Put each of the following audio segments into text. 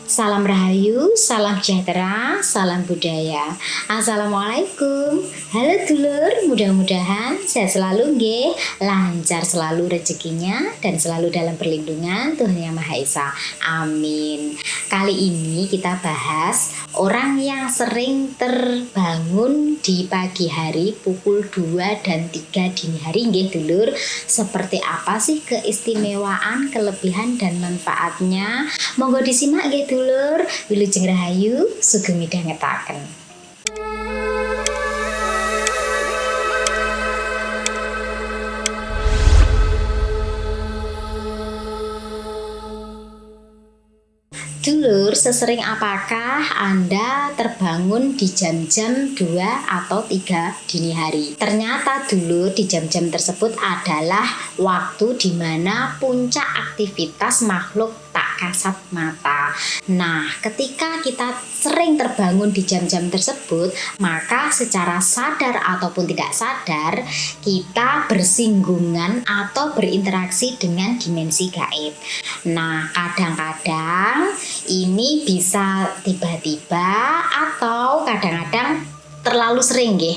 Salam Rahayu, salam sejahtera, salam budaya. Assalamualaikum. Halo dulur, mudah-mudahan sehat selalu nggih, lancar selalu rezekinya dan selalu dalam perlindungan Tuhan Yang Maha Esa. Amin. Kali ini kita bahas orang yang sering terbangun di pagi hari pukul 2 dan 3 dini hari nggih dulur. Seperti apa sih keistimewaan, kelebihan dan manfaatnya? Monggo disimak nggih dulur. Wilujeng Rahayu, sugeng midhangetaken. Dulur, sesering apakah Anda terbangun di jam-jam 2 atau 3 dini hari? Ternyata dulur, di jam-jam tersebut adalah waktu di mana puncak aktivitas makhluk tak kasat mata. Nah, ketika kita sering terbangun di jam-jam tersebut, maka secara sadar ataupun tidak sadar, kita bersinggungan atau berinteraksi dengan dimensi gaib. Nah, kadang-kadang ini bisa tiba-tiba atau kadang-kadang terlalu sering nggih.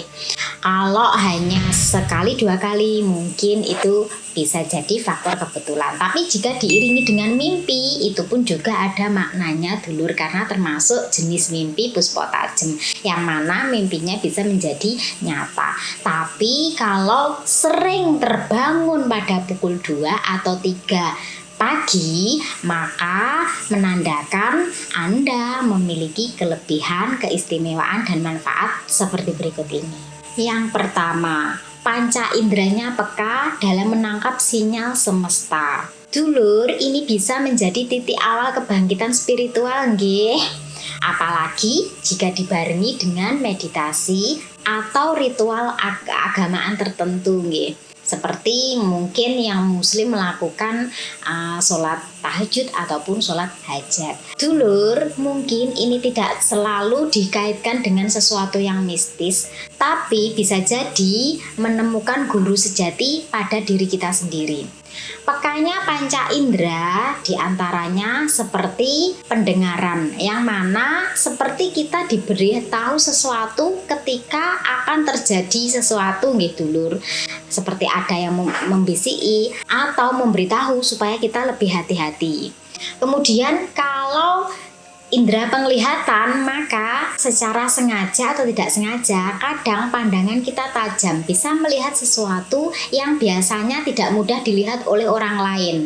Kalau hanya sekali dua kali mungkin itu bisa jadi faktor kebetulan. Tapi jika diiringi dengan mimpi, itu pun juga ada maknanya dulur, karena termasuk jenis mimpi puspa tajem yang mana mimpinya bisa menjadi nyata. Tapi kalau sering terbangun pada pukul 2 atau 3 pagi, maka menandakan Anda memiliki kelebihan, keistimewaan, dan manfaat seperti berikut ini. Yang pertama, panca inderanya peka dalam menangkap sinyal semesta. Dulur, ini bisa menjadi titik awal kebangkitan spiritual nggih. Apalagi jika dibarengi dengan meditasi atau ritual keagamaan tertentu nggih. Seperti mungkin yang muslim melakukan sholat tahajud ataupun sholat hajat. Dulur, mungkin ini tidak selalu dikaitkan dengan sesuatu yang mistis, tapi bisa jadi menemukan guru sejati pada diri kita sendiri. Pekanya panca indera diantaranya seperti pendengaran, yang mana seperti kita diberi tahu sesuatu ketika akan terjadi sesuatu nggih dulur. Seperti ada yang membisiki atau memberitahu supaya kita lebih hati-hati. Kemudian kalau indera penglihatan, maka secara sengaja atau tidak sengaja kadang pandangan kita tajam, bisa melihat sesuatu yang biasanya tidak mudah dilihat oleh orang lain,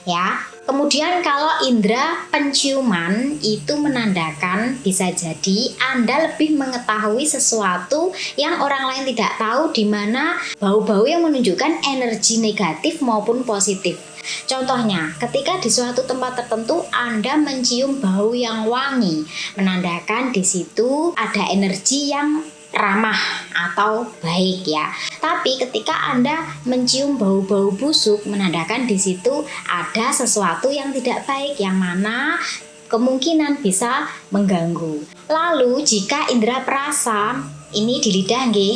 ya. Kemudian kalau indera penciuman itu menandakan bisa jadi Anda lebih mengetahui sesuatu yang orang lain tidak tahu, di mana bau-bau yang menunjukkan energi negatif maupun positif. Contohnya, ketika di suatu tempat tertentu Anda mencium bau yang wangi, menandakan di situ ada energi yang ramah atau baik ya. Tapi ketika Anda mencium bau-bau busuk, menandakan di situ ada sesuatu yang tidak baik, yang mana kemungkinan bisa mengganggu. Lalu jika indera perasa ini di lidah nggih,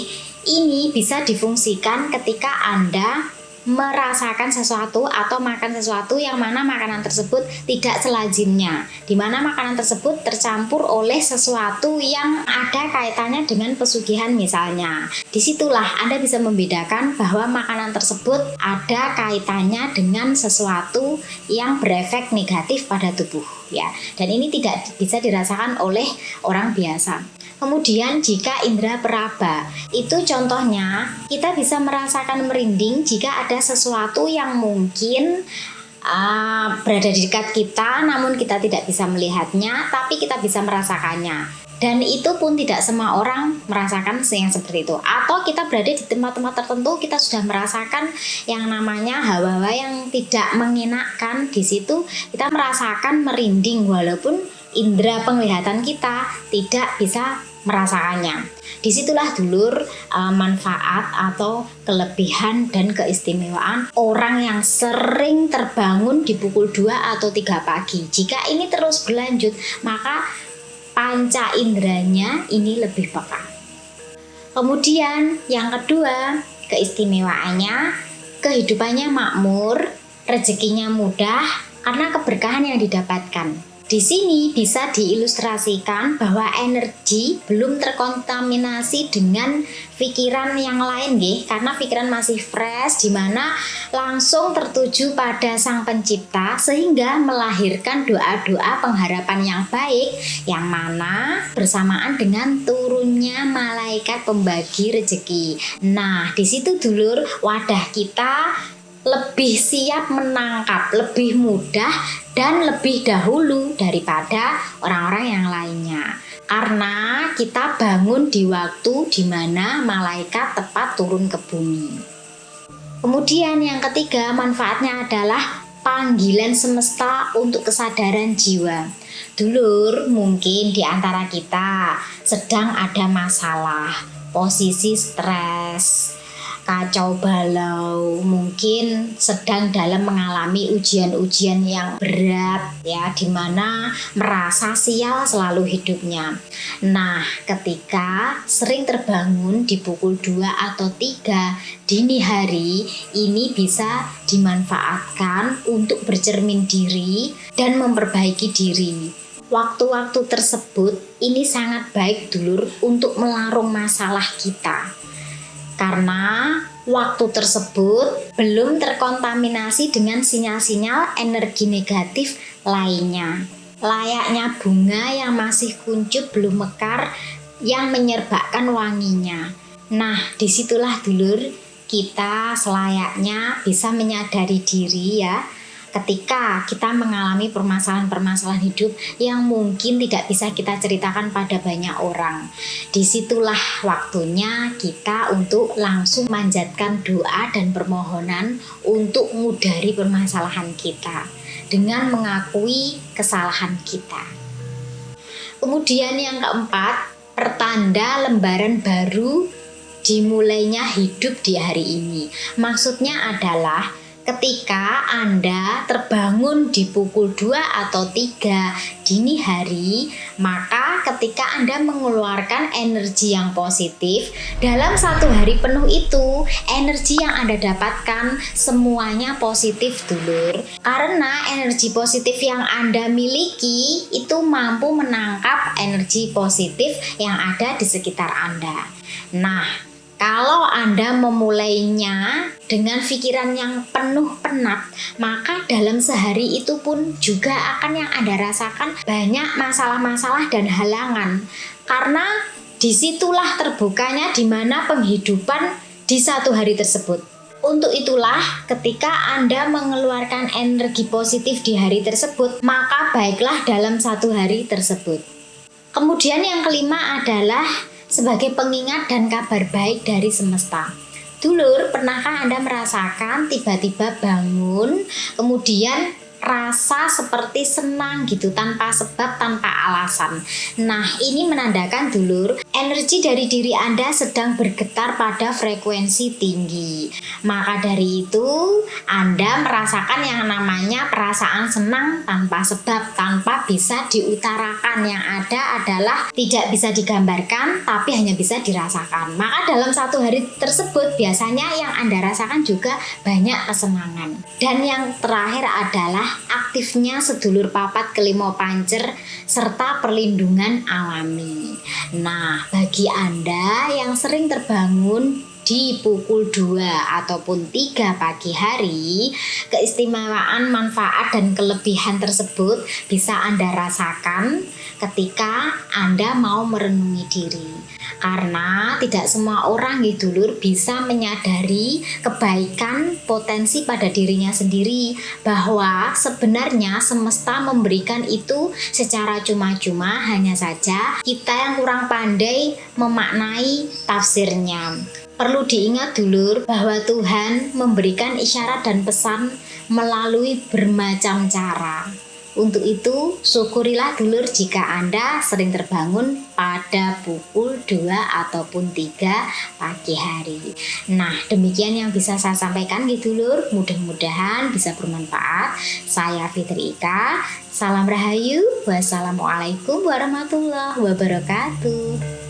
ini bisa difungsikan ketika Anda merasakan sesuatu atau makan sesuatu yang mana makanan tersebut tidak selazimnya, di mana makanan tersebut tercampur oleh sesuatu yang ada kaitannya dengan pesugihan misalnya. Disitulah Anda bisa membedakan bahwa makanan tersebut ada kaitannya dengan sesuatu yang berefek negatif pada tubuh ya. Dan ini tidak bisa dirasakan oleh orang biasa. Kemudian jika indera peraba, itu contohnya kita bisa merasakan merinding jika ada sesuatu yang mungkin berada di dekat kita, namun kita tidak bisa melihatnya, tapi kita bisa merasakannya. Dan itu pun tidak semua orang merasakan yang seperti itu. Atau kita berada di tempat-tempat tertentu, kita sudah merasakan yang namanya hawa-hawa yang tidak mengenakan. Di situ kita merasakan merinding walaupun indera penglihatan kita tidak bisa merasakannya. Disitulah dulur manfaat atau kelebihan dan keistimewaan orang yang sering terbangun di pukul 2 atau 3 pagi. Jika ini terus berlanjut, maka panca inderanya ini lebih peka. Kemudian yang kedua, keistimewaannya kehidupannya makmur, rezekinya mudah karena keberkahan yang didapatkan. Di sini bisa diilustrasikan bahwa energi belum terkontaminasi dengan pikiran yang lain nggih, karena pikiran masih fresh di mana langsung tertuju pada Sang Pencipta sehingga melahirkan doa-doa pengharapan yang baik yang mana bersamaan dengan turunnya malaikat pembagi rezeki. Nah, di situ dulur wadah kita lebih siap menangkap, lebih mudah dan lebih dahulu daripada orang-orang yang lainnya. Karena kita bangun di waktu di mana malaikat tepat turun ke bumi. Kemudian yang ketiga, manfaatnya adalah panggilan semesta untuk kesadaran jiwa. Dulur, mungkin di antara kita sedang ada masalah, posisi stres, kacau balau, mungkin sedang dalam mengalami ujian-ujian yang berat ya, dimana merasa sial selalu hidupnya. Nah, ketika sering terbangun di pukul 2 atau 3 dini hari, ini bisa dimanfaatkan untuk bercermin diri dan memperbaiki diri. Waktu-waktu tersebut ini sangat baik dulur untuk melarung masalah kita. Karena waktu tersebut belum terkontaminasi dengan sinyal-sinyal energi negatif lainnya. Layaknya bunga yang masih kuncup belum mekar yang menyerbakkan wanginya. Nah, disitulah dulur kita selayaknya bisa menyadari diri ya. Ketika kita mengalami permasalahan-permasalahan hidup yang mungkin tidak bisa kita ceritakan pada banyak orang, disitulah waktunya kita untuk langsung manjatkan doa dan permohonan untuk mengudari permasalahan kita dengan mengakui kesalahan kita. Kemudian yang keempat, pertanda lembaran baru dimulainya hidup di hari ini. Maksudnya adalah ketika Anda terbangun di pukul 2 atau 3 dini hari, maka ketika Anda mengeluarkan energi yang positif, dalam satu hari penuh itu, energi yang Anda dapatkan semuanya positif dulur. Karena energi positif yang Anda miliki itu mampu menangkap energi positif yang ada di sekitar Anda. Nah, kalau Anda memulainya dengan pikiran yang penuh penat, maka dalam sehari itu pun juga akan yang Anda rasakan banyak masalah-masalah dan halangan. Karena disitulah terbukanya di mana penghidupan di satu hari tersebut. Untuk itulah ketika Anda mengeluarkan energi positif di hari tersebut, maka baiklah dalam satu hari tersebut. Kemudian yang kelima adalah sebagai pengingat dan kabar baik dari semesta. Dulur, pernahkah Anda merasakan tiba-tiba bangun, kemudian rasa seperti senang gitu tanpa sebab, tanpa alasan? Nah, ini menandakan dulur, energi dari diri Anda sedang bergetar pada frekuensi tinggi. Maka dari itu, Anda merasakan yang namanya perasaan senang tanpa sebab, tanpa bisa diutarakan. Yang ada adalah tidak bisa digambarkan, tapi hanya bisa dirasakan. Maka dalam satu hari tersebut, biasanya yang Anda rasakan juga banyak kesenangan. Dan yang terakhir adalah aktifnya sedulur papat kelima pancer serta perlindungan alami. Nah, bagi Anda yang sering terbangun di pukul 2 ataupun 3 pagi hari, keistimewaan, manfaat, dan kelebihan tersebut bisa Anda rasakan ketika Anda mau merenungi diri. Karena tidak semua orang dulur bisa menyadari kebaikan potensi pada dirinya sendiri, bahwa sebenarnya semesta memberikan itu secara cuma-cuma, hanya saja kita yang kurang pandai memaknai tafsirnya. Perlu diingat dulur bahwa Tuhan memberikan isyarat dan pesan melalui bermacam cara. Untuk itu, syukurilah dulur jika Anda sering terbangun pada pukul 2 ataupun 3 pagi hari. Nah, demikian yang bisa saya sampaikan dulur. Mudah-mudahan bisa bermanfaat. Saya Fitri Ika. Salam Rahayu. Wassalamualaikum warahmatullahi wabarakatuh.